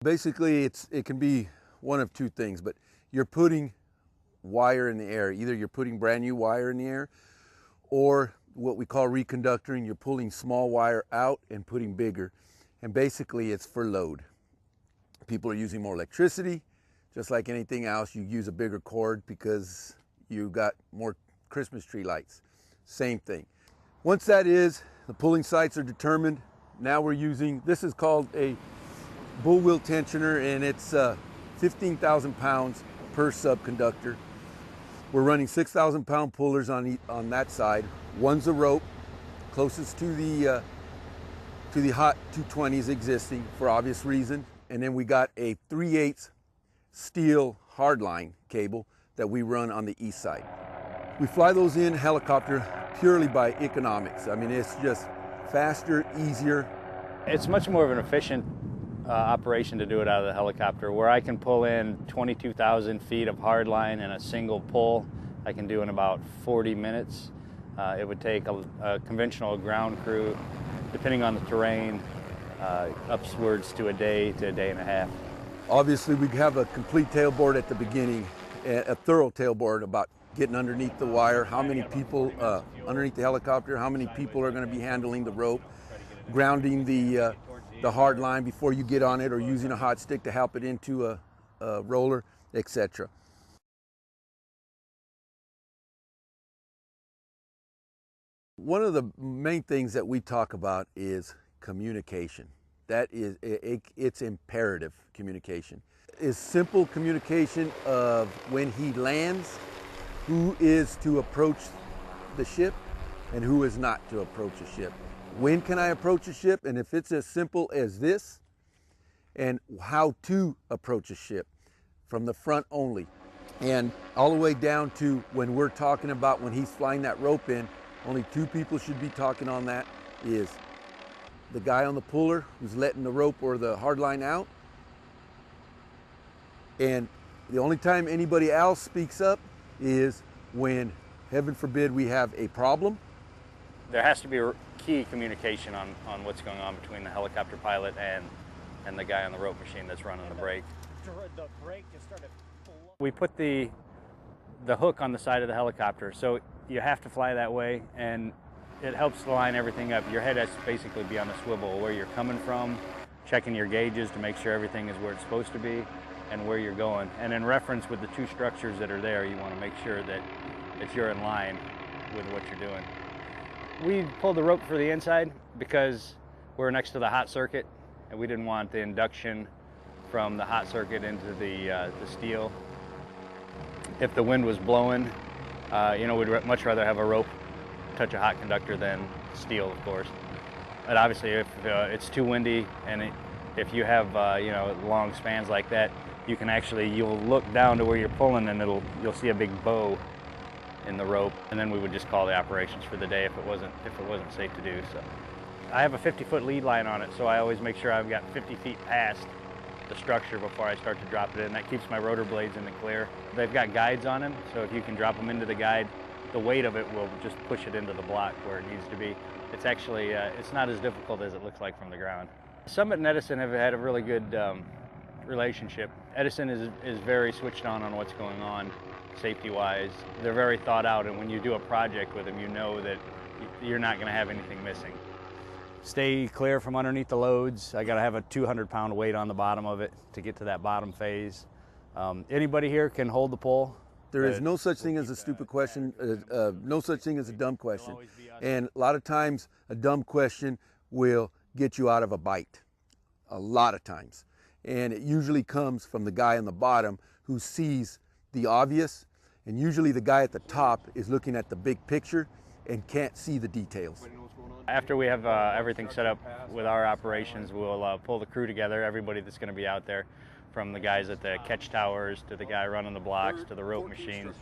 Basically, it can be one of two things, but you're putting wire in the air. Either you're putting brand new wire in the air, or what we call reconductoring, you're pulling small wire out and putting bigger. And basically it's for load. People are using more electricity. Just like anything else, you use a bigger cord because you got more Christmas tree lights. Same thing. Once the pulling sites are determined, now we're using, this is called a bull wheel tensioner, and it's 15,000 pounds per subconductor. We're running 6,000 pound pullers on that side. One's a rope, closest to the hot 220s existing for obvious reason. And then we got a 3/8 steel hardline cable that we run on the east side. We fly those in helicopter purely by economics. I mean, it's just faster, easier. It's much more of an efficient operation to do it out of the helicopter, where I can pull in 22,000 feet of hardline in a single pull. I can do in about 40 minutes. It would take a conventional ground crew, depending on the terrain, upwards to a day and a half. Obviously, we have a complete tailboard at the beginning, a thorough tailboard about getting underneath the wire, how many people underneath the helicopter, how many people are going to be handling the rope, grounding the hard line before you get on it, or using a hot stick to help it into a roller, etc. One of the main things that we talk about is communication. That is, it's imperative communication. It's simple communication of when he lands, who is to approach the ship and who is not to approach a ship. When can I approach a ship? And if it's as simple as this, and how to approach a ship from the front only. And all the way down to when we're talking about when he's flying that rope in, only two people should be talking on that, is the guy on the puller who's letting the rope or the hard line out. And the only time anybody else speaks up is when, heaven forbid, we have a problem. There has to be key communication on what's going on between the helicopter pilot and the guy on the rope machine that's running the brake. We put the hook on the side of the helicopter, so you have to fly that way, and it helps line everything up. Your head has to basically be on a swivel, where you're coming from, checking your gauges to make sure everything is where it's supposed to be, and where you're going. And in reference with the two structures that are there, you want to make sure that you're in line with what you're doing. We pulled the rope for the inside because we're next to the hot circuit, and we didn't want the induction from the hot circuit into the steel. If the wind was blowing, we'd much rather have a rope touch a hot conductor than steel, of course. But obviously, if it's too windy and if you have long spans like that, you'll look down to where you're pulling, and you'll see a big bow in the rope, and then we would just call the operations for the day if it wasn't safe to do so. I have a 50-foot lead line on it, so I always make sure I've got 50 feet past the structure before I start to drop it in. That keeps my rotor blades in the clear. They've got guides on them, so if you can drop them into the guide, the weight of it will just push it into the block where it needs to be. It's actually, it's not as difficult as it looks like from the ground. Summit and Edison have had a really good relationship. Edison is very switched on what's going on safety-wise. They're very thought out, and when you do a project with them, you know that you're not going to have anything missing. Stay clear from underneath the loads. I got to have a 200-pound weight on the bottom of it to get to that bottom phase. Anybody here can hold the pole. There is no such thing as a stupid question, no such thing as a dumb question. And a lot of times, a dumb question will get you out of a bite. A lot of times. And it usually comes from the guy on the bottom who sees the obvious, and usually the guy at the top is looking at the big picture and can't see the details. After we have everything set up with our operations, we'll pull the crew together, everybody that's going to be out there, from the guys at the catch towers to the guy running the blocks to the rope machines.